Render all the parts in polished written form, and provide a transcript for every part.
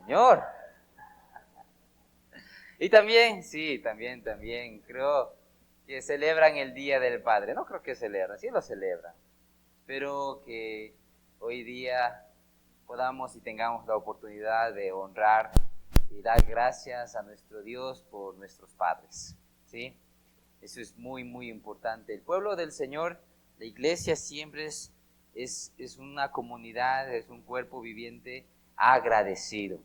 Señor. Y también, sí, también, creo que celebran el Día del Padre. No creo que celebran, sí lo celebran. Espero que hoy día podamos y tengamos la oportunidad de honrar y dar gracias a nuestro Dios por nuestros padres, ¿sí? Eso es muy, muy importante. El pueblo del Señor, la iglesia siempre es una comunidad, es un cuerpo viviente agradecido.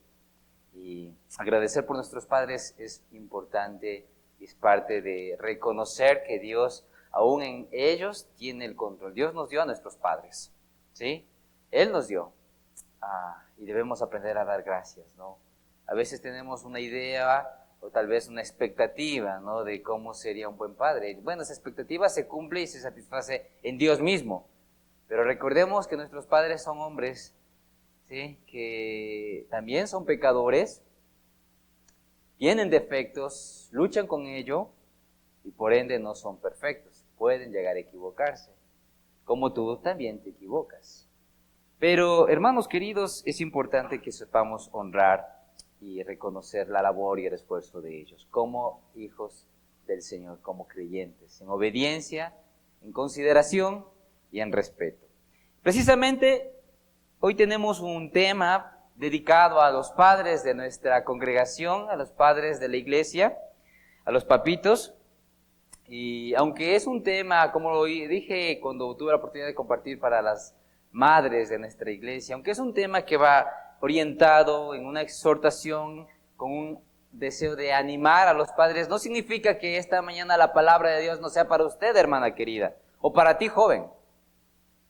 Y agradecer por nuestros padres es importante, es parte de reconocer que Dios, aún en ellos, tiene el control. Dios nos dio a nuestros padres, ¿sí? Él nos dio. Y debemos aprender a dar gracias, ¿no? A veces tenemos una idea o tal vez una expectativa, ¿no?, de cómo sería un buen padre. Bueno, esa expectativa se cumple y se satisface en Dios mismo. Pero recordemos que nuestros padres son hombres, ¿sí?, que también son pecadores, tienen defectos, luchan con ello y por ende no son perfectos. Pueden llegar a equivocarse, como tú también te equivocas. Pero, hermanos queridos, es importante que sepamos honrar y reconocer la labor y el esfuerzo de ellos como hijos del Señor, como creyentes, en obediencia, en consideración y en respeto. Precisamente, hoy tenemos un tema dedicado a los padres de nuestra congregación, a los padres de la iglesia, a los papitos. Y aunque es un tema, como lo dije cuando tuve la oportunidad de compartir para las madres de nuestra iglesia, aunque es un tema que va orientado en una exhortación con un deseo de animar a los padres, no significa que esta mañana la palabra de Dios no sea para usted, hermana querida, o para ti, joven.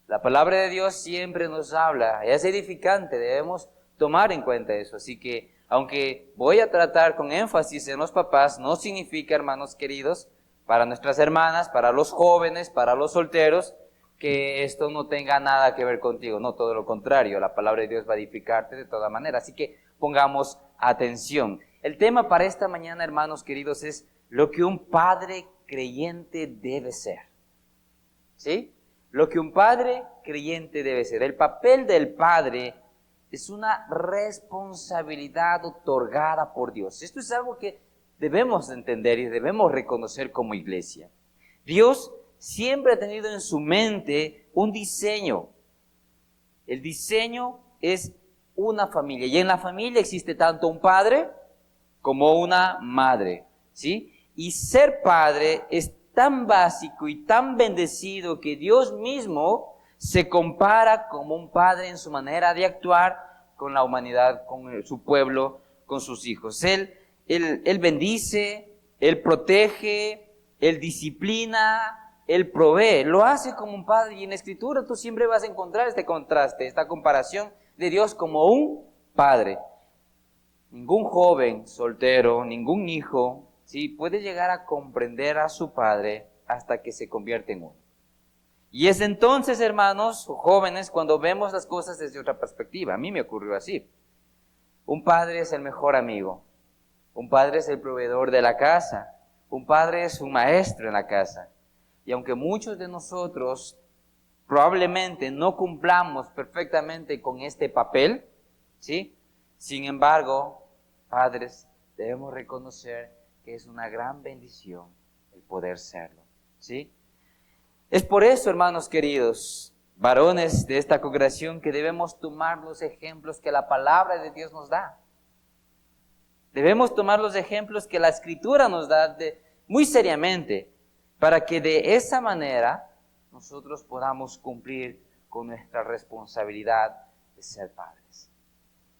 La palabra de Dios siempre nos habla, es edificante, debemos tomar en cuenta eso. Así que, aunque voy a tratar con énfasis en los papás, no significa, hermanos queridos, para nuestras hermanas, para los jóvenes, para los solteros, que esto no tenga nada que ver contigo. No, todo lo contrario, la palabra de Dios va a edificarte de toda manera. Así que pongamos atención. El tema para esta mañana, hermanos queridos, es lo que un padre creyente debe ser. ¿Sí? Lo que un padre creyente debe ser. El papel del padre es una responsabilidad otorgada por Dios. Esto es algo que debemos entender y debemos reconocer como iglesia. Dios siempre ha tenido en su mente un diseño. El diseño es una familia. Y en la familia existe tanto un padre como una madre, ¿sí? Y ser padre es tan básico y tan bendecido que Dios mismo se compara como un padre en su manera de actuar con la humanidad, con su pueblo, con sus hijos. Él bendice, Él protege, Él disciplina, Él provee. Lo hace como un padre. Y en la Escritura tú siempre vas a encontrar este contraste, esta comparación de Dios como un padre. Ningún joven soltero, ningún hijo, ¿sí?, puede llegar a comprender a su padre hasta que se convierte en uno. Y es entonces, hermanos, jóvenes, cuando vemos las cosas desde otra perspectiva. A mí me ocurrió así. Un padre es el mejor amigo. Un padre es el proveedor de la casa. Un padre es un maestro en la casa. Y aunque muchos de nosotros probablemente no cumplamos perfectamente con este papel, ¿sí?, sin embargo, padres, debemos reconocer que es una gran bendición el poder serlo, ¿sí? Es por eso, hermanos queridos, varones de esta congregación, que debemos tomar los ejemplos que la palabra de Dios nos da. Debemos tomar los ejemplos que la Escritura nos da muy seriamente, para que de esa manera nosotros podamos cumplir con nuestra responsabilidad de ser padres.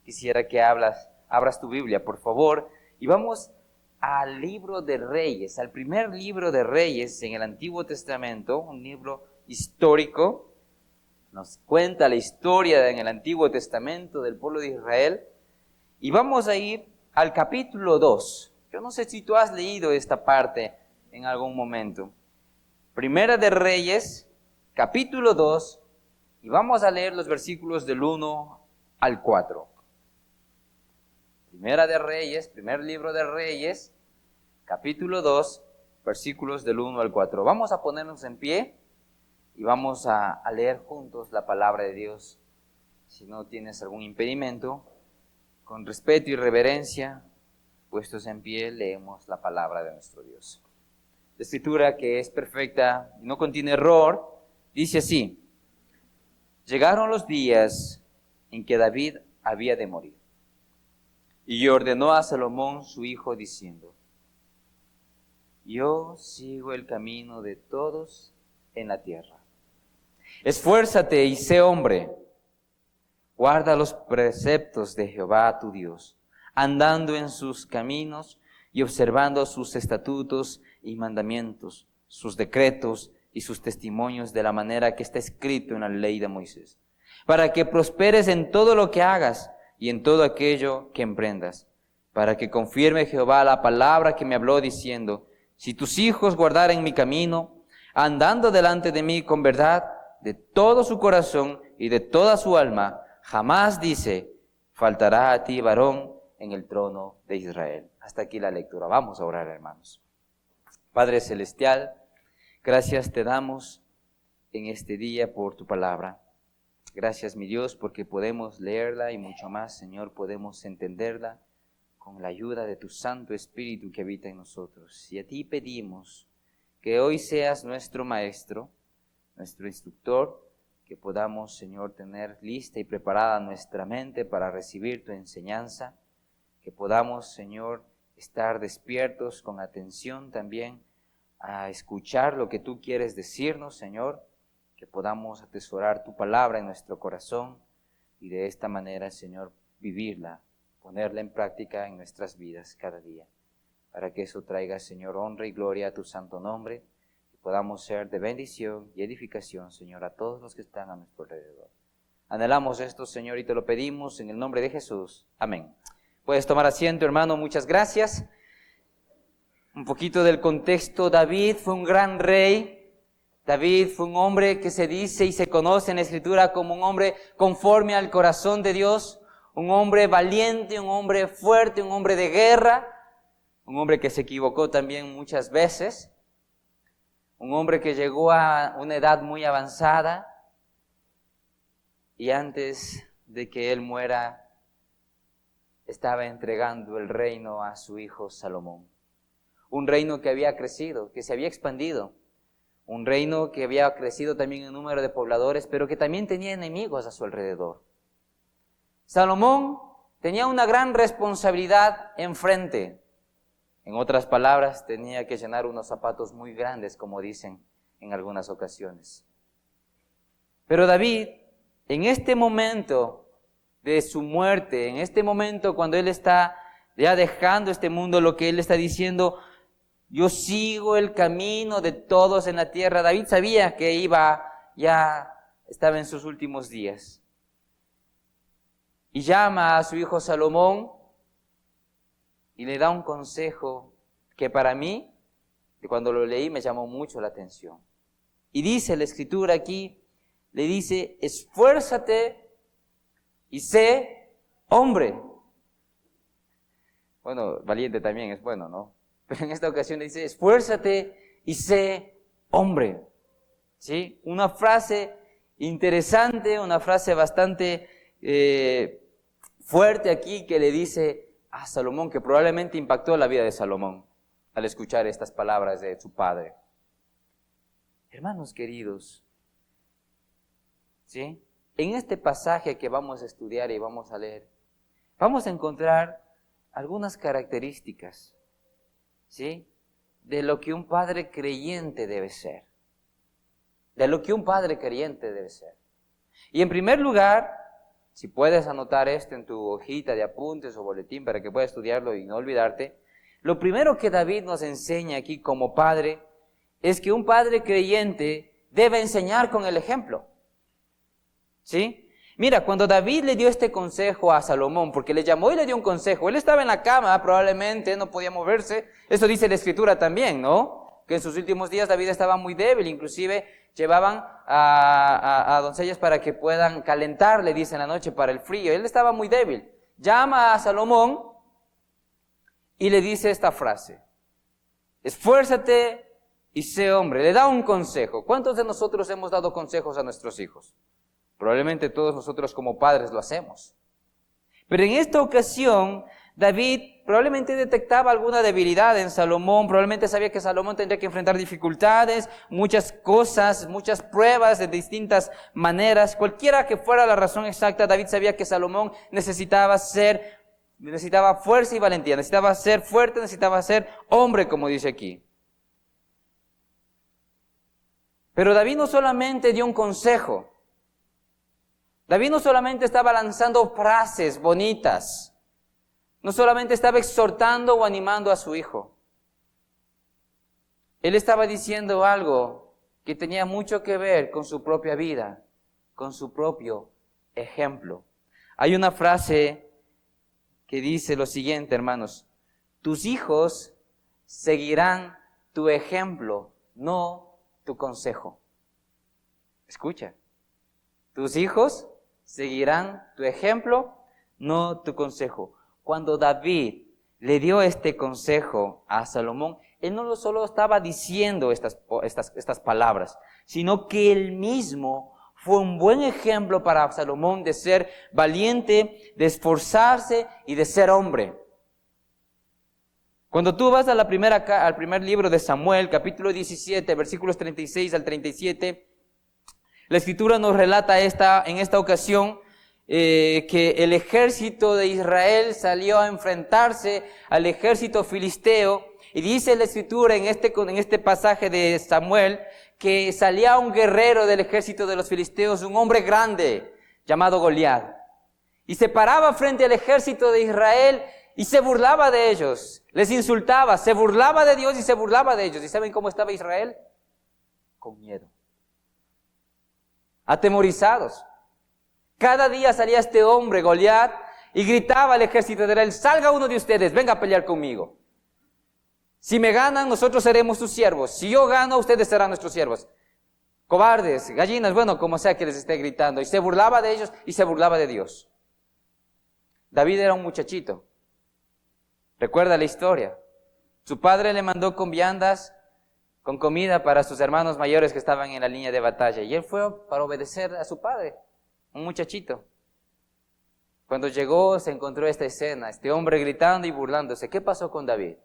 Quisiera que abras tu Biblia, por favor, y vamos al libro de Reyes, al primer libro de Reyes en el Antiguo Testamento, un libro histórico. Nos cuenta la historia en el Antiguo Testamento del pueblo de Israel. Y vamos a ir al capítulo 2. Yo no sé si tú has leído esta parte en algún momento. Primera de Reyes, capítulo 2, y vamos a leer los versículos del 1 al 4. Primera de Reyes, primer libro de Reyes, capítulo 2, versículos del 1 al 4. Vamos a ponernos en pie y vamos a leer juntos la palabra de Dios. Si no tienes algún impedimento, Con respeto y reverencia, puestos en pie, leemos la palabra de nuestro Dios. La Escritura, que es perfecta y no contiene error, dice así: llegaron los días en que David había de morir, y ordenó a Salomón su hijo diciendo: yo sigo el camino de todos en la tierra. Esfuérzate y sé hombre. Guarda los preceptos de Jehová tu Dios, andando en sus caminos y observando sus estatutos y mandamientos, sus decretos y sus testimonios de la manera que está escrito en la ley de Moisés, para que prosperes en todo lo que hagas y en todo aquello que emprendas, para que confirme Jehová la palabra que me habló diciendo: si tus hijos guardaren mi camino, andando delante de mí con verdad de todo su corazón y de toda su alma, jamás, dice, faltará a ti varón en el trono de Israel. Hasta aquí la lectura. Vamos a orar, hermanos. Padre Celestial, gracias te damos en este día por tu palabra. Gracias, mi Dios, porque podemos leerla y mucho más, Señor, podemos entenderla con la ayuda de tu Santo Espíritu que habita en nosotros. Y a ti pedimos que hoy seas nuestro Maestro, nuestro instructor, que podamos, Señor, tener lista y preparada nuestra mente para recibir tu enseñanza, que podamos, Señor, estar despiertos con atención también a escuchar lo que tú quieres decirnos, Señor, que podamos atesorar tu palabra en nuestro corazón y de esta manera, Señor, vivirla, ponerla en práctica en nuestras vidas cada día, para que eso traiga, Señor, honra y gloria a tu santo nombre, y podamos ser de bendición y edificación, Señor, a todos los que están a nuestro alrededor. Anhelamos esto, Señor, y te lo pedimos en el nombre de Jesús. Amén. Puedes tomar asiento, hermano, muchas gracias. Un poquito del contexto: David fue un gran rey. David fue un hombre que se dice y se conoce en la Escritura como un hombre conforme al corazón de Dios, un hombre valiente, un hombre fuerte, un hombre de guerra, un hombre que se equivocó también muchas veces, un hombre que llegó a una edad muy avanzada y antes de que él muera estaba entregando el reino a su hijo Salomón. Un reino que había crecido, que se había expandido, un reino que había crecido también en número de pobladores, pero que también tenía enemigos a su alrededor. Salomón tenía una gran responsabilidad enfrente. En otras palabras, tenía que llenar unos zapatos muy grandes, como dicen en algunas ocasiones. Pero David, en este momento de su muerte, en este momento cuando él está ya dejando este mundo, lo que él está diciendo: yo sigo el camino de todos en la tierra. David sabía que ya estaba en sus últimos días. Y llama a su hijo Salomón y le da un consejo que para mí, que cuando lo leí me llamó mucho la atención. Y dice la Escritura aquí, le dice: esfuérzate y sé hombre. Bueno, valiente también es bueno, ¿no? Pero en esta ocasión le dice: esfuérzate y sé hombre. ¿Sí? Una frase interesante, una frase bastante fuerte aquí que le dice a Salomón, que probablemente impactó la vida de Salomón al escuchar estas palabras de su padre. Hermanos queridos, ¿sí? En este pasaje que vamos a estudiar y vamos a leer, vamos a encontrar algunas características, ¿sí?, de lo que un padre creyente debe ser. De lo que un padre creyente debe ser. Y en primer lugar, si puedes anotar esto en tu hojita de apuntes o boletín para que puedas estudiarlo y no olvidarte, lo primero que David nos enseña aquí como padre es que un padre creyente debe enseñar con el ejemplo. ¿Sí? Mira, cuando David le dio este consejo a Salomón, porque le llamó y le dio un consejo, él estaba en la cama, probablemente no podía moverse. Eso dice la Escritura también, ¿no? Que en sus últimos días David estaba muy débil, inclusive llevaban a doncellas para que puedan calentarle, dice, en la noche para el frío. Él estaba muy débil. Llama a Salomón y le dice esta frase: esfuérzate y sé hombre. Le da un consejo. ¿Cuántos de nosotros hemos dado consejos a nuestros hijos? Probablemente todos nosotros como padres lo hacemos. Pero en esta ocasión, David probablemente detectaba alguna debilidad en Salomón, probablemente sabía que Salomón tendría que enfrentar dificultades, muchas cosas, muchas pruebas de distintas maneras. Cualquiera que fuera la razón exacta, David sabía que Salomón necesitaba fuerza y valentía, necesitaba ser fuerte, necesitaba ser hombre, como dice aquí. Pero David no solamente dio un consejo, David no solamente estaba lanzando frases bonitas, no solamente estaba exhortando o animando a su hijo. Él estaba diciendo algo que tenía mucho que ver con su propia vida, con su propio ejemplo. Hay una frase que dice lo siguiente, hermanos: tus hijos seguirán tu ejemplo, no tu consejo. Escucha, tus hijos seguirán tu ejemplo, no tu consejo. Cuando David le dio este consejo a Salomón, él no solo estaba diciendo estas palabras, sino que él mismo fue un buen ejemplo para Salomón de ser valiente, de esforzarse y de ser hombre. Cuando tú vas al primer libro de Samuel, capítulo 17, versículos 36 al 37, la Escritura nos relata en esta ocasión que el ejército de Israel salió a enfrentarse al ejército filisteo, y dice la Escritura en este pasaje de Samuel que salía un guerrero del ejército de los filisteos, un hombre grande llamado Goliat, y se paraba frente al ejército de Israel y se burlaba de ellos, les insultaba, se burlaba de Dios y se burlaba de ellos. ¿Y saben cómo estaba Israel? Con miedo, atemorizados. Cada día salía este hombre, Goliat, y gritaba al ejército de Israel: salga uno de ustedes, venga a pelear conmigo. Si me ganan, nosotros seremos sus siervos. Si yo gano, ustedes serán nuestros siervos. Cobardes, gallinas, bueno, como sea que les esté gritando. Y se burlaba de ellos y se burlaba de Dios. David era un muchachito. Recuerda la historia. Su padre le mandó con viandas, con comida para sus hermanos mayores que estaban en la línea de batalla. Y él fue para obedecer a su padre, un muchachito. Cuando llegó, se encontró esta escena, este hombre gritando y burlándose. ¿Qué pasó con David?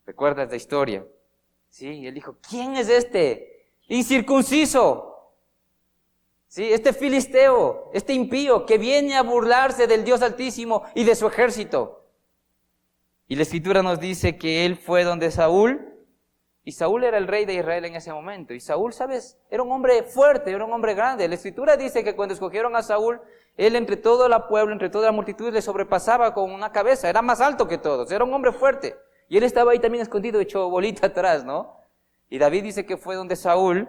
¿Recuerdas la historia? Sí, él dijo: ¿quién es este incircunciso? Sí, este filisteo, este impío que viene a burlarse del Dios Altísimo y de su ejército. Y la Escritura nos dice que él fue donde Saúl, y Saúl era el rey de Israel en ese momento. Y Saúl, ¿sabes? Era un hombre fuerte, era un hombre grande. La Escritura dice que cuando escogieron a Saúl, él entre todo el pueblo, entre toda la multitud, le sobrepasaba con una cabeza. Era más alto que todos, era un hombre fuerte. Y él estaba ahí también escondido, hecho bolita atrás, ¿no? Y David dice que fue donde Saúl,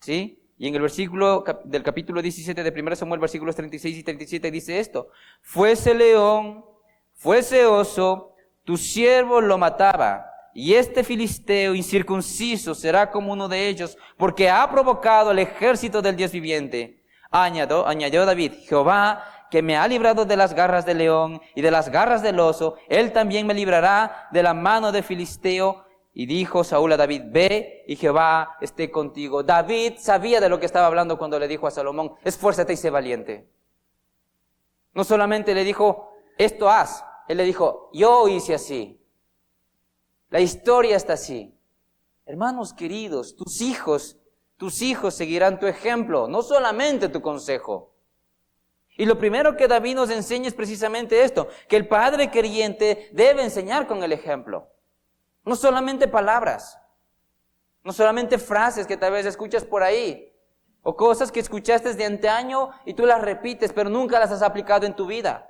¿sí? Y en el versículo del capítulo 17 de 1 Samuel, versículos 36 y 37, dice esto: fuese león, fuese oso, tu siervo lo mataba, y este filisteo incircunciso será como uno de ellos, porque ha provocado al ejército del Dios viviente. Añadió David: Jehová, que me ha librado de las garras del león y de las garras del oso, él también me librará de la mano del filisteo. Y dijo Saúl a David: ve, y Jehová esté contigo. David sabía de lo que estaba hablando cuando le dijo a Salomón: esfuérzate y sé valiente. No solamente le dijo: esto haz, él le dijo: yo hice así. La historia está así. Hermanos queridos, tus hijos seguirán tu ejemplo, no solamente tu consejo. Y lo primero que David nos enseña es precisamente esto, que el padre creyente debe enseñar con el ejemplo. No solamente palabras, no solamente frases que tal vez escuchas por ahí, o cosas que escuchaste de antaño y tú las repites, pero nunca las has aplicado en tu vida.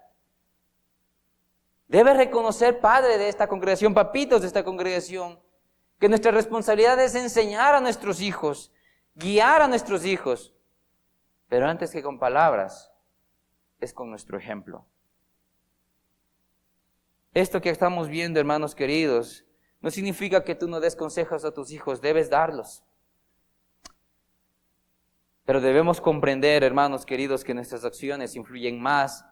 Debes reconocer, padre de esta congregación, papitos de esta congregación, que nuestra responsabilidad es enseñar a nuestros hijos, guiar a nuestros hijos, pero antes que con palabras, es con nuestro ejemplo. Esto que estamos viendo, hermanos queridos, no significa que tú no des consejos a tus hijos, debes darlos. Pero debemos comprender, hermanos queridos, que nuestras acciones influyen más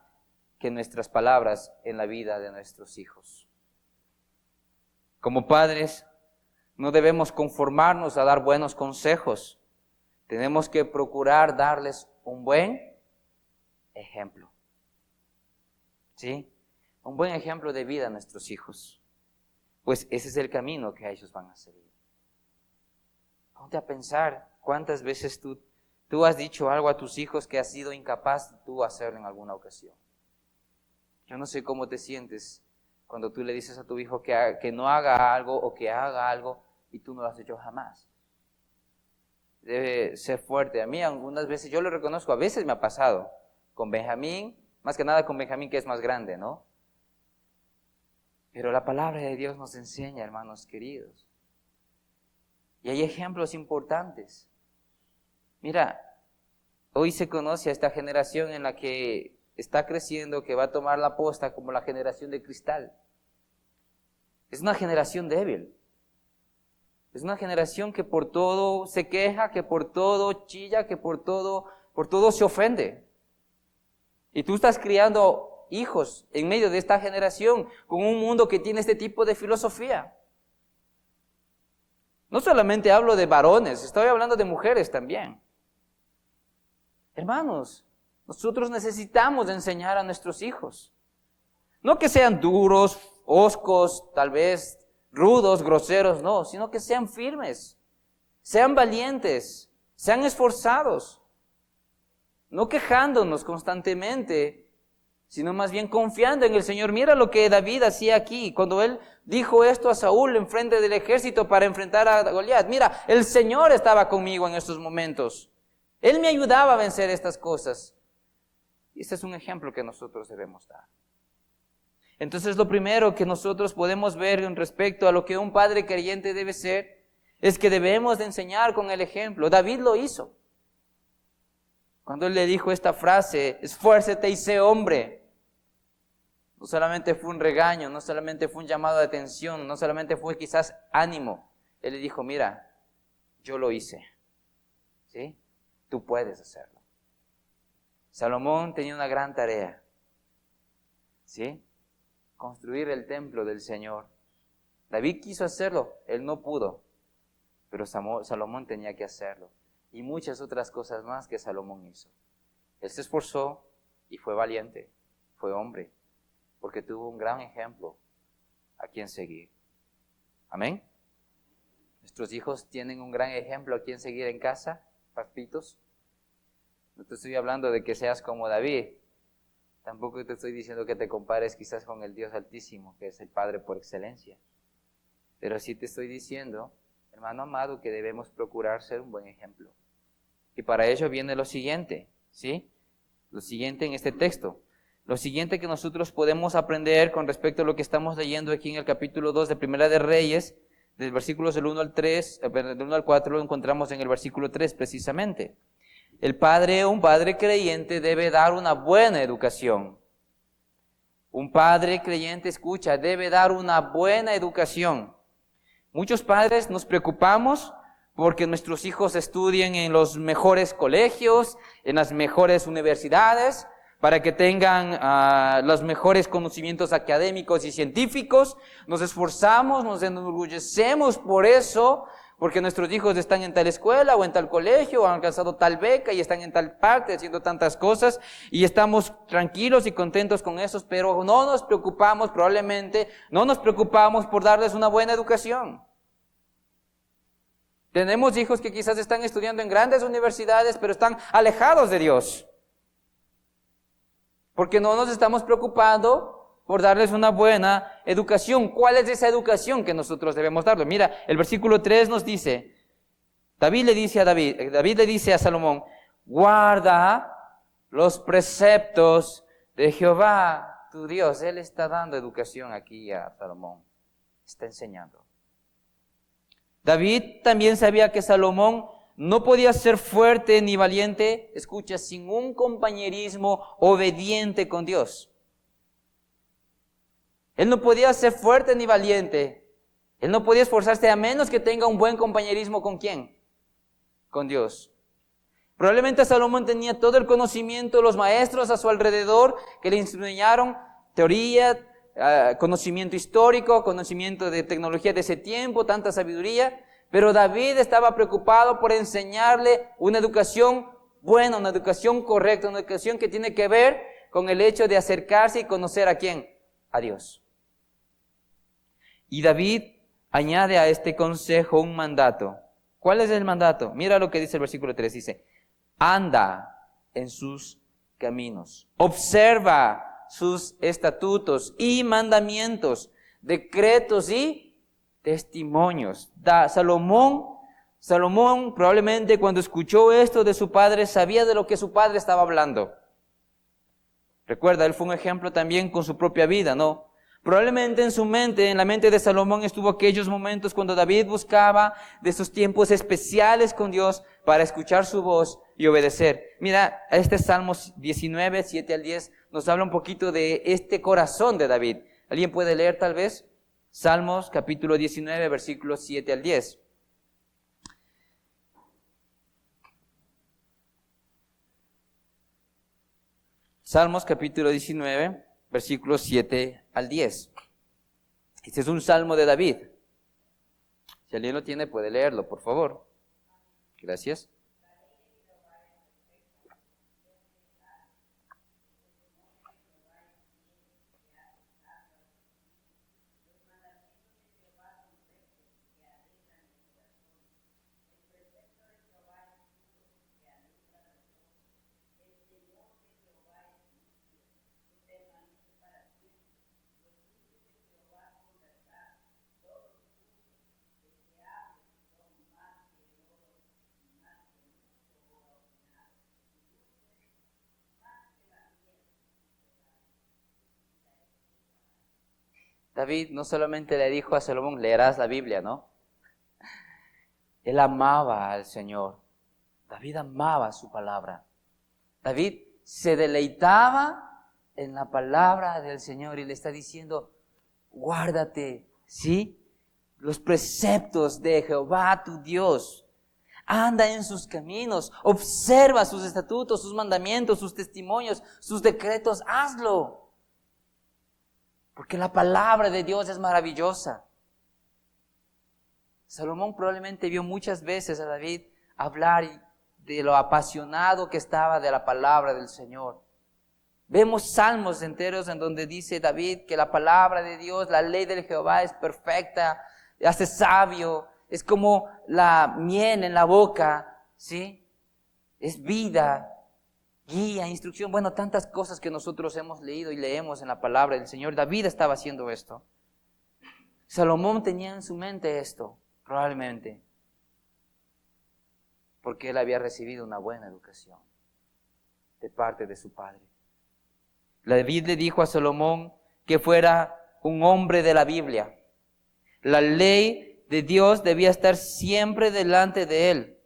que nuestras palabras en la vida de nuestros hijos. Como padres, no debemos conformarnos a dar buenos consejos. Tenemos que procurar darles un buen ejemplo. ¿sí? Un buen ejemplo de vida a nuestros hijos. Pues ese es el camino que ellos van a seguir. Ponte a pensar cuántas veces tú has dicho algo a tus hijos que has sido incapaz tú hacerlo en alguna ocasión. Yo no sé cómo te sientes cuando tú le dices a tu hijo que no haga algo o que haga algo y tú no lo has hecho jamás. Debe ser fuerte. A mí algunas veces, yo lo reconozco, a veces me ha pasado con Benjamín, más que nada con Benjamín que es más grande, ¿no? Pero la palabra de Dios nos enseña, hermanos queridos. Y hay ejemplos importantes. Mira, hoy se conoce a esta generación en la que está creciendo, que va a tomar la posta como la generación de cristal. Es una generación débil. Es una generación que por todo se queja, que por todo chilla, que por todo se ofende. Y tú estás criando hijos en medio de esta generación con un mundo que tiene este tipo de filosofía. No solamente hablo de varones, estoy hablando de mujeres también. Hermanos, nosotros necesitamos enseñar a nuestros hijos. No que sean duros, hoscos, tal vez rudos, groseros, no, sino que sean firmes, sean valientes, sean esforzados. No quejándonos constantemente, sino más bien confiando en el Señor. Mira lo que David hacía aquí, cuando él dijo esto a Saúl en frente del ejército para enfrentar a Goliat. Mira, el Señor estaba conmigo en estos momentos. Él me ayudaba a vencer estas cosas. Y este es un ejemplo que nosotros debemos dar. Entonces, lo primero que nosotros podemos ver en respecto a lo que un padre creyente debe ser, es que debemos de enseñar con el ejemplo. David lo hizo. Cuando él le dijo esta frase, esfuérzate y sé hombre. No solamente fue un regaño, no solamente fue un llamado de atención, no solamente fue quizás ánimo. Él le dijo, mira, yo lo hice. ¿Sí? Tú puedes hacerlo. Salomón tenía una gran tarea. ¿Sí? Construir el templo del Señor. David quiso hacerlo, él no pudo, pero Salomón tenía que hacerlo. Y muchas otras cosas más que Salomón hizo. Él se esforzó y fue valiente, fue hombre, porque tuvo un gran ejemplo a quien seguir. Amén. Nuestros hijos tienen un gran ejemplo a quien seguir en casa, papitos. No te estoy hablando de que seas como David. Tampoco te estoy diciendo que te compares quizás con el Dios Altísimo, que es el Padre por excelencia. Pero sí te estoy diciendo, hermano amado, que debemos procurar ser un buen ejemplo. Y para ello viene lo siguiente, ¿sí? Lo siguiente en este texto. Lo siguiente que nosotros podemos aprender con respecto a lo que estamos leyendo aquí en el capítulo 2 de Primera de Reyes, del versículos del 1 al 3, del 1 al 4, lo encontramos en el versículo 3 precisamente. Un padre creyente debe dar una buena educación. Un padre creyente, escucha, debe dar una buena educación. Muchos padres nos preocupamos porque nuestros hijos estudien en los mejores colegios, en las mejores universidades, para que tengan los mejores conocimientos académicos y científicos. Nos esforzamos, nos enorgullecemos por eso, porque nuestros hijos están en tal escuela o en tal colegio, o han alcanzado tal beca y están en tal parte haciendo tantas cosas, y estamos tranquilos y contentos con eso, pero no nos preocupamos, probablemente, no nos preocupamos por darles una buena educación. Tenemos hijos que quizás están estudiando en grandes universidades, pero están alejados de Dios. Porque no nos estamos preocupando por darles una buena educación. ¿Cuál es esa educación que nosotros debemos darles? Mira, el versículo 3 nos dice, David le dice a Salomón, guarda los preceptos de Jehová, tu Dios. Él está dando educación aquí a Salomón. Está enseñando. David también sabía que Salomón no podía ser fuerte ni valiente, escucha, sin un compañerismo obediente con Dios. Él no podía ser fuerte ni valiente. Él no podía esforzarse a menos que tenga un buen compañerismo ¿con quién? Con Dios. Probablemente Salomón tenía todo el conocimiento, los maestros a su alrededor que le enseñaron teoría, conocimiento histórico, conocimiento de tecnología de ese tiempo, tanta sabiduría, pero David estaba preocupado por enseñarle una educación buena, una educación correcta, una educación que tiene que ver con el hecho de acercarse y conocer ¿a quién? A Dios. Y David añade a este consejo un mandato. ¿Cuál es el mandato? Mira lo que dice el versículo 3, dice, anda en sus caminos, observa sus estatutos y mandamientos, decretos y testimonios. Salomón probablemente cuando escuchó esto de su padre sabía de lo que su padre estaba hablando. Recuerda, él fue un ejemplo también con su propia vida, ¿no? Probablemente en su mente, en la mente de Salomón estuvo aquellos momentos cuando David buscaba de esos tiempos especiales con Dios para escuchar su voz y obedecer. Mira, este Salmos 19, 7 al 10 nos habla un poquito de este corazón de David. ¿Alguien puede leer tal vez? Salmos capítulo 19, versículos 7 al 10. Salmos capítulo 19, versículos 7 al 10. Este es un salmo de David. Si alguien lo tiene, puede leerlo, por favor. Gracias. David no solamente le dijo a Salomón, leerás la Biblia, ¿no? Él amaba al Señor. David amaba su palabra. David se deleitaba en la palabra del Señor y le está diciendo, guárdate, ¿sí? Los preceptos de Jehová tu Dios. Anda en sus caminos, observa sus estatutos, sus mandamientos, sus testimonios, sus decretos, hazlo. Porque la palabra de Dios es maravillosa. Salomón probablemente vio muchas veces a David hablar de lo apasionado que estaba de la palabra del Señor. Vemos salmos enteros en donde dice David que la palabra de Dios, la ley del Jehová es perfecta, hace sabio, es como la miel en la boca, ¿sí? Es vida, guía, instrucción, bueno, tantas cosas que nosotros hemos leído y leemos en la palabra del Señor. David estaba haciendo esto. Salomón tenía en su mente esto, probablemente, porque él había recibido una buena educación de parte de su padre. David le dijo a Salomón que fuera un hombre de la Biblia. La ley de Dios debía estar siempre delante de él.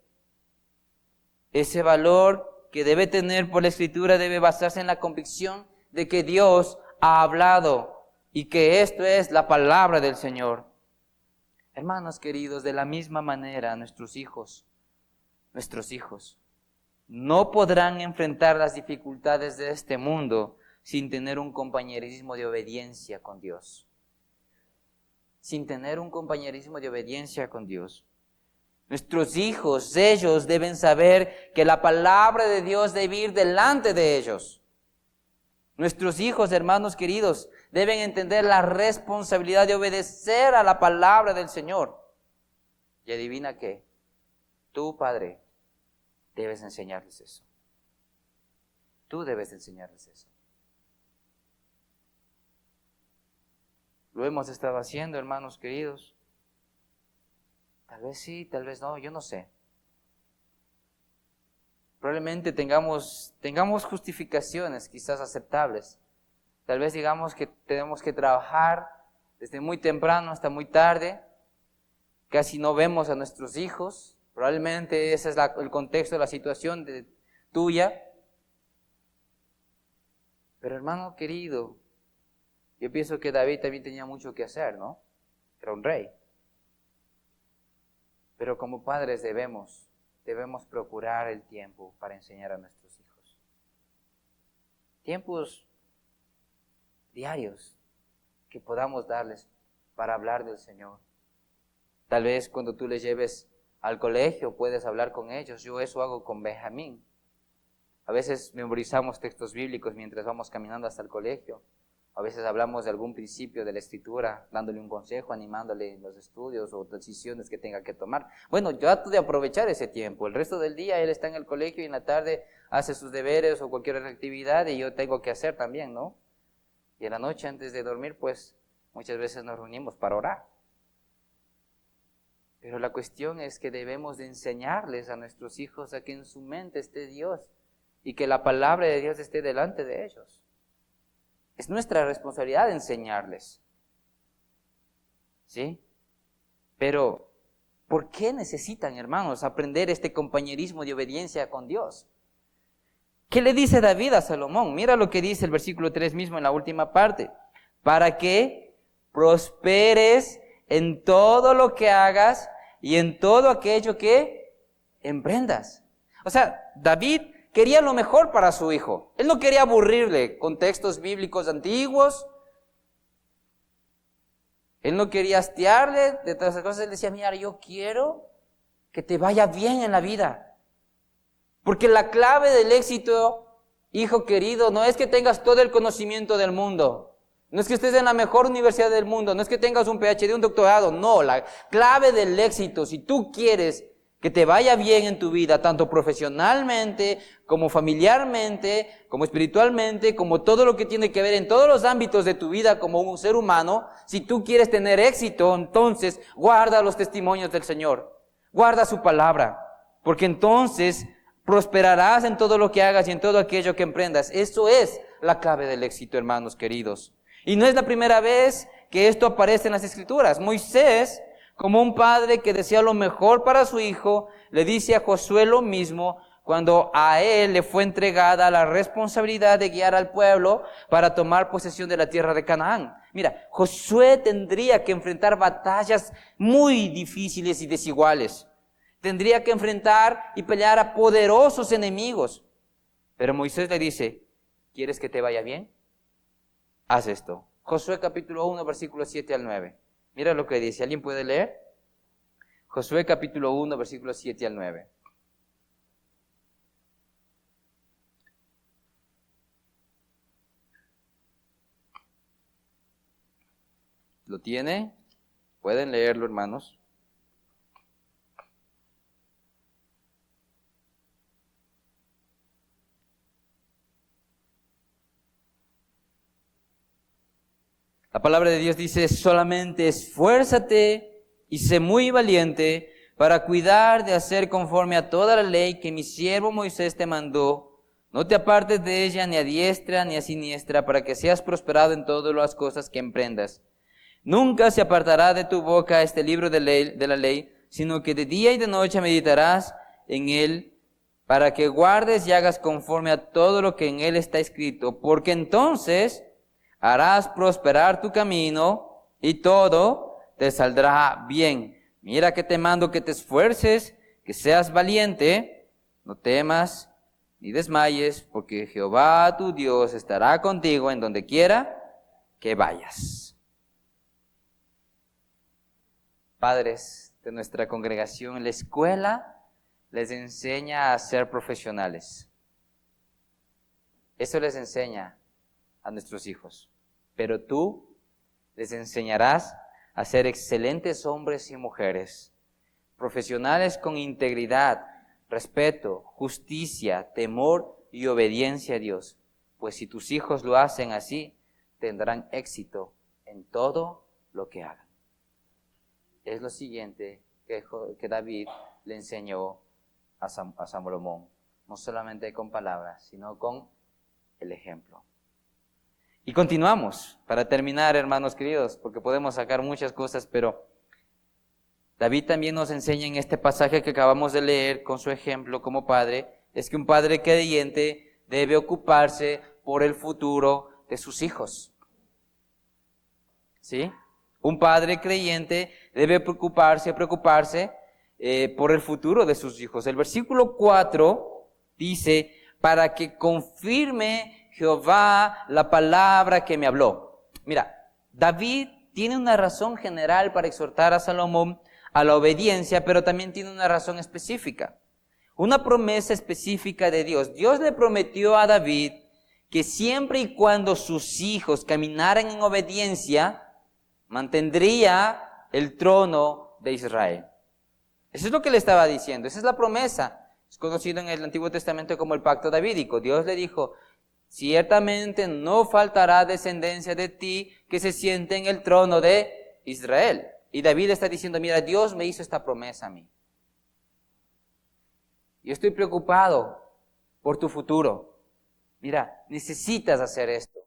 Ese valor que debe tener por la Escritura debe basarse en la convicción de que Dios ha hablado y que esto es la palabra del Señor. Hermanos queridos, de la misma manera nuestros hijos no podrán enfrentar las dificultades de este mundo sin tener un compañerismo de obediencia con Dios. Sin tener un compañerismo de obediencia con Dios. Nuestros hijos, ellos deben saber que la palabra de Dios debe ir delante de ellos. Nuestros hijos, hermanos queridos, deben entender la responsabilidad de obedecer a la palabra del Señor. Y adivina qué, tú, padre, debes enseñarles eso. Tú debes enseñarles eso. Lo hemos estado haciendo, hermanos queridos. Tal vez sí, tal vez no, yo no sé. Probablemente tengamos justificaciones quizás aceptables. Tal vez digamos que tenemos que trabajar desde muy temprano hasta muy tarde. Casi no vemos a nuestros hijos. Probablemente ese es el contexto, la situación tuya. Pero hermano querido, yo pienso que David también tenía mucho que hacer, ¿no? Era un rey. Pero como padres debemos procurar el tiempo para enseñar a nuestros hijos. Tiempos diarios que podamos darles para hablar del Señor. Tal vez cuando tú les lleves al colegio puedes hablar con ellos. Yo eso hago con Benjamín. A veces memorizamos textos bíblicos mientras vamos caminando hasta el colegio. A veces hablamos de algún principio de la Escritura, dándole un consejo, animándole en los estudios o decisiones que tenga que tomar. Bueno, yo trato de aprovechar ese tiempo. El resto del día él está en el colegio y en la tarde hace sus deberes o cualquier otra actividad y yo tengo que hacer también, ¿no? Y en la noche antes de dormir, pues muchas veces nos reunimos para orar. Pero la cuestión es que debemos de enseñarles a nuestros hijos a que en su mente esté Dios y que la palabra de Dios esté delante de ellos. Es nuestra responsabilidad enseñarles. ¿Sí? Pero, ¿por qué necesitan, hermanos, aprender este compañerismo de obediencia con Dios? ¿Qué le dice David a Salomón? Mira lo que dice el versículo 3 mismo en la última parte. Para que prosperes en todo lo que hagas y en todo aquello que emprendas. O sea, David quería lo mejor para su hijo. Él no quería aburrirle con textos bíblicos antiguos. Él no quería hastiarle de todas esas cosas. Él decía, mira, yo quiero que te vaya bien en la vida. Porque la clave del éxito, hijo querido, no es que tengas todo el conocimiento del mundo. No es que estés en la mejor universidad del mundo. No es que tengas un PhD, un doctorado. No, la clave del éxito, si tú quieres que te vaya bien en tu vida, tanto profesionalmente, como familiarmente, como espiritualmente, como todo lo que tiene que ver en todos los ámbitos de tu vida como un ser humano, si tú quieres tener éxito, entonces guarda los testimonios del Señor. Guarda su palabra, porque entonces prosperarás en todo lo que hagas y en todo aquello que emprendas. Eso es la clave del éxito, hermanos queridos. Y no es la primera vez que esto aparece en las Escrituras. Moisés, como un padre que desea lo mejor para su hijo, le dice a Josué lo mismo cuando a él le fue entregada la responsabilidad de guiar al pueblo para tomar posesión de la tierra de Canaán. Mira, Josué tendría que enfrentar batallas muy difíciles y desiguales. Tendría que enfrentar y pelear a poderosos enemigos. Pero Moisés le dice, ¿quieres que te vaya bien? Haz esto. Josué capítulo 1, versículos 7 al 9. Mira lo que dice. ¿Alguien puede leer? Josué capítulo 1, versículos 7 al 9. ¿Lo tiene? ¿Pueden leerlo, hermanos? La palabra de Dios dice, solamente esfuérzate y sé muy valiente para cuidar de hacer conforme a toda la ley que mi siervo Moisés te mandó. No te apartes de ella ni a diestra ni a siniestra para que seas prosperado en todas las cosas que emprendas. Nunca se apartará de tu boca este libro de la ley, sino que de día y de noche meditarás en él para que guardes y hagas conforme a todo lo que en él está escrito, porque entonces harás prosperar tu camino y todo te saldrá bien. Mira que te mando que te esfuerces, que seas valiente, no temas ni desmayes, porque Jehová tu Dios estará contigo en donde quiera que vayas. Padres de nuestra congregación, la escuela les enseña a ser profesionales. Eso les enseña a nuestros hijos. Pero tú les enseñarás a ser excelentes hombres y mujeres, profesionales con integridad, respeto, justicia, temor y obediencia a Dios. Pues si tus hijos lo hacen así, tendrán éxito en todo lo que hagan. Es lo siguiente que David le enseñó a Salomón, no solamente con palabras, sino con el ejemplo. Y continuamos, para terminar, hermanos queridos, porque podemos sacar muchas cosas, pero David también nos enseña en este pasaje que acabamos de leer con su ejemplo como padre, es que un padre creyente debe ocuparse por el futuro de sus hijos. ¿Sí? Un padre creyente debe preocuparse por el futuro de sus hijos. El versículo 4 dice, para que confirme Jehová la palabra que me habló. Mira, David tiene una razón general para exhortar a Salomón a la obediencia, pero también tiene una razón específica. una promesa específica de Dios. Dios le prometió a David que siempre y cuando sus hijos caminaran en obediencia, mantendría el trono de Israel. Eso es lo que le estaba diciendo, esa es la promesa. Es conocido en el Antiguo Testamento como el pacto davídico. Dios le dijo, ciertamente no faltará descendencia de ti que se siente en el trono de Israel. Y David está diciendo, mira, Dios me hizo esta promesa a mí. Yo estoy preocupado por tu futuro. Mira, necesitas hacer esto.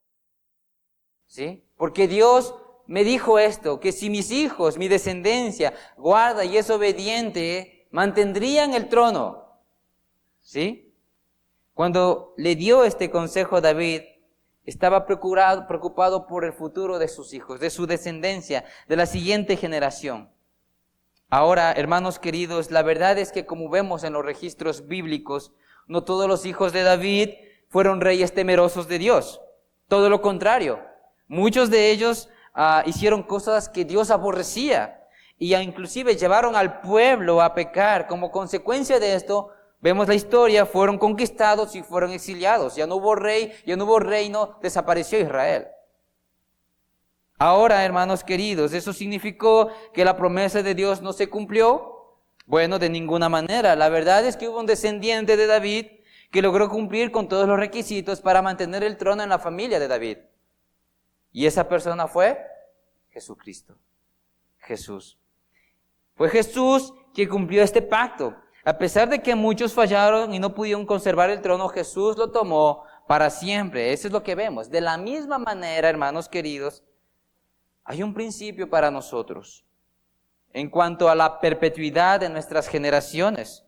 ¿Sí? Porque Dios me dijo esto, que si mis hijos, mi descendencia, guarda y es obediente, mantendrían el trono. ¿Sí? Cuando le dio este consejo a David, estaba preocupado por el futuro de sus hijos, de su descendencia, de la siguiente generación. Ahora, hermanos queridos, la verdad es que como vemos en los registros bíblicos, no todos los hijos de David fueron reyes temerosos de Dios. Todo lo contrario. Muchos de ellos hicieron cosas que Dios aborrecía y inclusive llevaron al pueblo a pecar. Como consecuencia de esto, vemos la historia, fueron conquistados y fueron exiliados. Ya no hubo rey, ya no hubo reino, desapareció Israel. Ahora, hermanos queridos, ¿eso significó que la promesa de Dios no se cumplió? Bueno, de ninguna manera. La verdad es que hubo un descendiente de David que logró cumplir con todos los requisitos para mantener el trono en la familia de David. Y esa persona fue Jesucristo. Jesús. Fue Jesús quien cumplió este pacto. A pesar de que muchos fallaron y no pudieron conservar el trono, Jesús lo tomó para siempre. Eso es lo que vemos. De la misma manera, hermanos queridos, hay un principio para nosotros en cuanto a la perpetuidad de nuestras generaciones,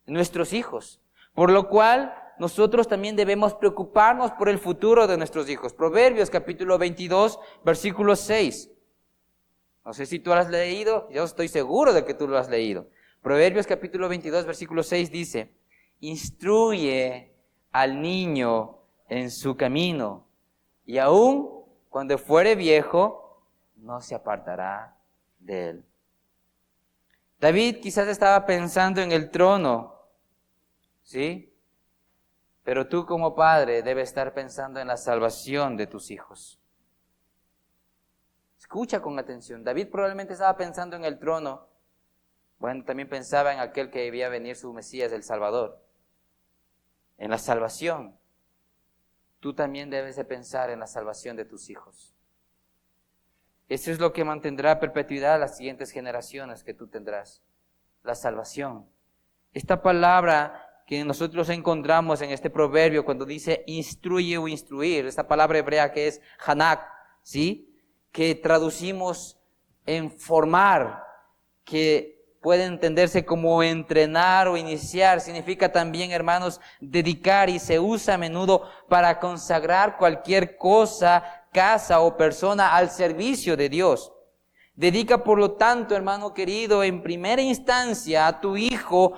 nuestros hijos, por lo cual nosotros también debemos preocuparnos por el futuro de nuestros hijos. Proverbios capítulo 22, versículo 6. No sé si tú lo has leído, yo estoy seguro de que tú lo has leído. Proverbios capítulo 22, versículo 6 dice, instruye al niño en su camino, y aun cuando fuere viejo, no se apartará de él. David quizás estaba pensando en el trono, ¿sí? Pero tú como padre debes estar pensando en la salvación de tus hijos. Escucha con atención. David probablemente estaba pensando en el trono. Bueno, también pensaba en aquel que debía venir su Mesías, el Salvador. En la salvación. Tú también debes de pensar en la salvación de tus hijos. Eso es lo que mantendrá perpetuidad a las siguientes generaciones que tú tendrás. La salvación. Esta palabra que nosotros encontramos en este proverbio cuando dice instruye o instruir, esta palabra hebrea que es hanak, ¿sí? Que traducimos en formar, que puede entenderse como entrenar o iniciar, significa también, hermanos, dedicar y se usa a menudo para consagrar cualquier cosa, casa o persona al servicio de Dios. Dedica, por lo tanto, hermano querido, en primera instancia a tu hijo,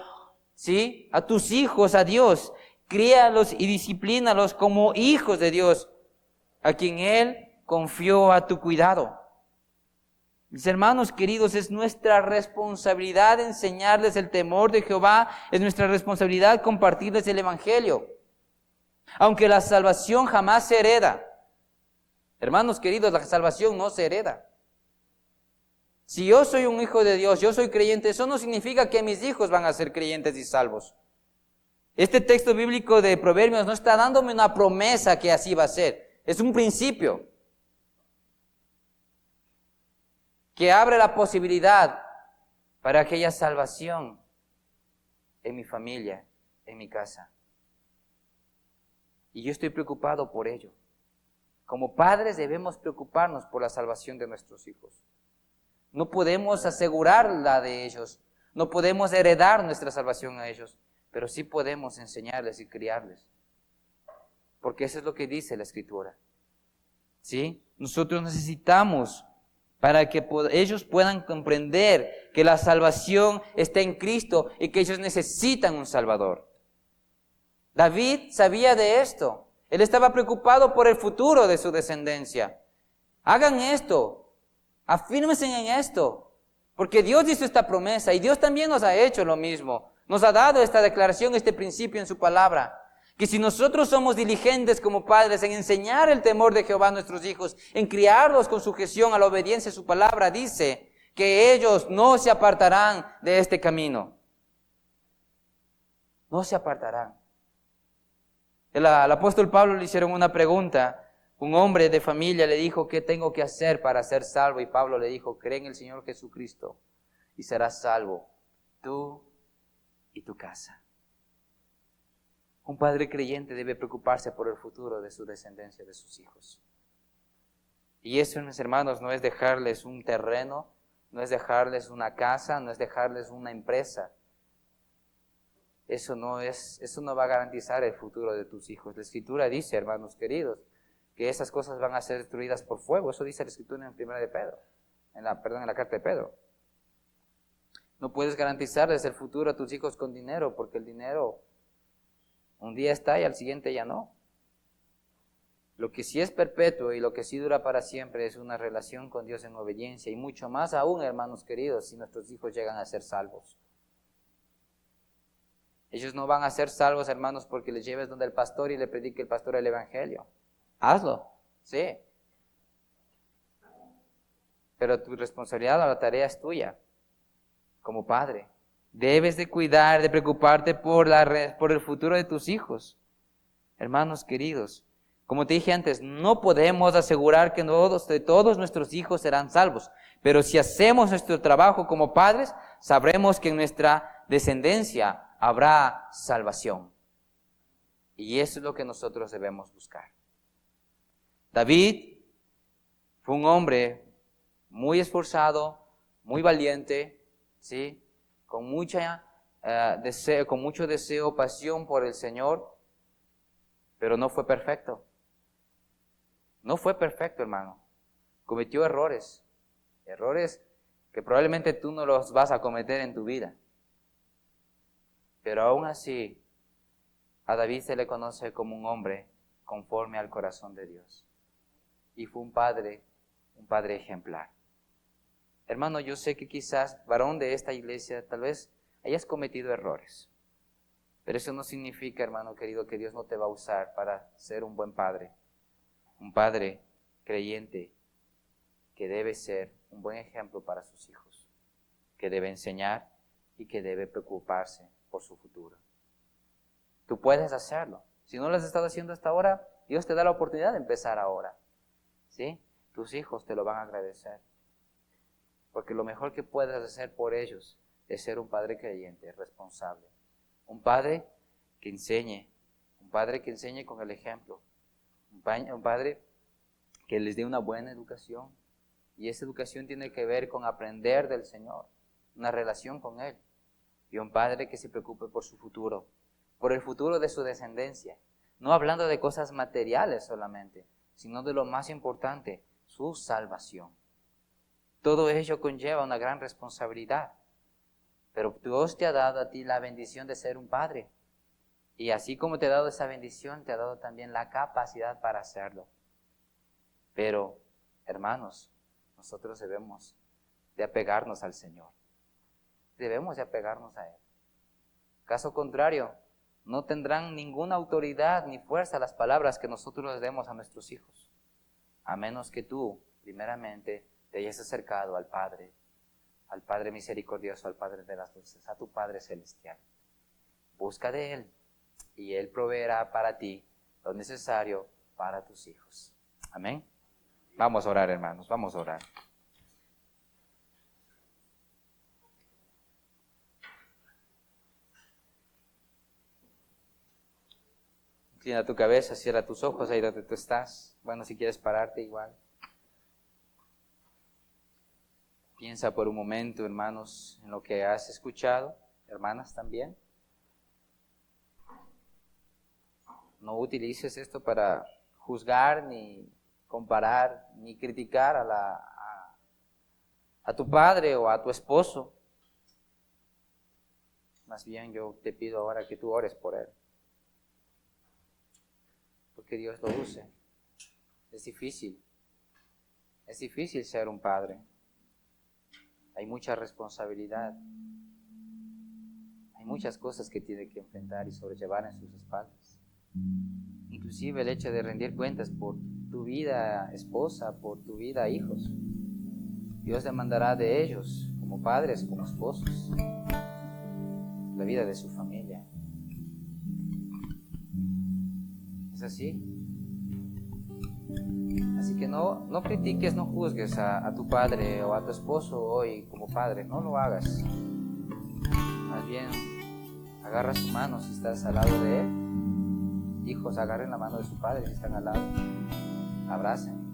¿sí? A tus hijos, a Dios. Críalos y disciplínalos como hijos de Dios, a quien Él confió a tu cuidado. Mis hermanos queridos, es nuestra responsabilidad enseñarles el temor de Jehová, es nuestra responsabilidad compartirles el Evangelio. Aunque la salvación jamás se hereda. Hermanos queridos, la salvación no se hereda. Si yo soy un hijo de Dios, yo soy creyente, eso no significa que mis hijos van a ser creyentes y salvos. Este texto bíblico de Proverbios no está dándome una promesa que así va a ser. Es un principio que abre la posibilidad para que haya salvación en mi familia, en mi casa. Y yo estoy preocupado por ello. Como padres debemos preocuparnos por la salvación de nuestros hijos. No podemos asegurar la de ellos, no podemos heredar nuestra salvación a ellos, pero sí podemos enseñarles y criarles. Porque eso es lo que dice la Escritura. ¿Sí? Nosotros necesitamos para que ellos puedan comprender que la salvación está en Cristo y que ellos necesitan un Salvador. David sabía de esto. Él estaba preocupado por el futuro de su descendencia. Hagan esto. Afírmense en esto. Porque Dios hizo esta promesa y Dios también nos ha hecho lo mismo. Nos ha dado esta declaración, este principio en su palabra. Que si nosotros somos diligentes como padres en enseñar el temor de Jehová a nuestros hijos, en criarlos con sujeción a la obediencia a su palabra, dice que ellos no se apartarán de este camino. No se apartarán. Al apóstol Pablo le hicieron una pregunta. Un hombre de familia le dijo, ¿qué tengo que hacer para ser salvo? Y Pablo le dijo, cree en el Señor Jesucristo y serás salvo, tú y tu casa. Un padre creyente debe preocuparse por el futuro de su descendencia, de sus hijos. Y eso, mis hermanos, no es dejarles un terreno, no es dejarles una casa, no es dejarles una empresa. Eso no va a garantizar el futuro de tus hijos. La Escritura dice, hermanos queridos, que esas cosas van a ser destruidas por fuego. Eso dice la Escritura en primera de Pedro, en la carta de Pedro. No puedes garantizarles el futuro a tus hijos con dinero, porque el dinero un día está y al siguiente ya no. Lo que sí es perpetuo y lo que sí dura para siempre es una relación con Dios en obediencia, y mucho más aún, hermanos queridos, si nuestros hijos llegan a ser salvos. Ellos no van a ser salvos, hermanos, porque les lleves donde el pastor y le predique el pastor el evangelio. Hazlo, sí. Pero tu responsabilidad, la tarea es tuya, como padre. Debes de cuidar, de preocuparte por el futuro de tus hijos. Hermanos queridos, como te dije antes, no podemos asegurar que todos nuestros hijos serán salvos. Pero si hacemos nuestro trabajo como padres, sabremos que en nuestra descendencia habrá salvación. Y eso es lo que nosotros debemos buscar. David fue un hombre muy esforzado, muy valiente, ¿sí? Con mucho deseo, pasión por el Señor, pero no fue perfecto. No fue perfecto, hermano. Cometió errores que probablemente tú no los vas a cometer en tu vida. Pero aún así, a David se le conoce como un hombre conforme al corazón de Dios. Y fue un padre ejemplar. Hermano, yo sé que quizás, varón de esta iglesia, tal vez hayas cometido errores. Pero eso no significa, hermano querido, que Dios no te va a usar para ser un buen padre. Un padre creyente que debe ser un buen ejemplo para sus hijos, que debe enseñar y que debe preocuparse por su futuro. Tú puedes hacerlo. Si no lo has estado haciendo hasta ahora, Dios te da la oportunidad de empezar ahora. ¿Sí? Tus hijos te lo van a agradecer. Porque lo mejor que puedes hacer por ellos es ser un padre creyente, responsable. Un padre que enseñe con el ejemplo. Un padre que les dé una buena educación. Y esa educación tiene que ver con aprender del Señor, una relación con Él. Y un padre que se preocupe por su futuro, por el futuro de su descendencia. No hablando de cosas materiales solamente, sino de lo más importante, su salvación. Todo ello conlleva una gran responsabilidad. Pero Dios te ha dado a ti la bendición de ser un padre. Y así como te ha dado esa bendición, te ha dado también la capacidad para hacerlo. Pero, hermanos, nosotros debemos de apegarnos al Señor. Debemos de apegarnos a Él. Caso contrario, no tendrán ninguna autoridad ni fuerza las palabras que nosotros les demos a nuestros hijos. A menos que tú, primeramente, te hayas acercado al Padre misericordioso, al Padre de las luces, a tu Padre celestial. Busca de Él y Él proveerá para ti lo necesario para tus hijos. Amén. Vamos a orar, hermanos, vamos a orar. Inclina tu cabeza, cierra tus ojos ahí donde tú estás. Bueno, si quieres pararte igual. Piensa por un momento, hermanos, en lo que has escuchado, hermanas también. No utilices esto para juzgar, ni comparar, ni criticar a tu padre o a tu esposo. Más bien yo te pido ahora que tú ores por él. Porque Dios lo use. Es difícil ser un padre. Hay mucha responsabilidad. Hay muchas cosas que tiene que enfrentar y sobrellevar en sus espaldas. Inclusive el hecho de rendir cuentas por tu vida esposa, por tu vida hijos. Dios demandará de ellos, como padres, como esposos, la vida de su familia. Es así. Así que no critiques, no juzgues a tu padre o a tu esposo hoy como padre. No lo hagas. Más bien, agarra su mano si estás al lado de él. Hijos, agarren la mano de su padre si están al lado. Abracen.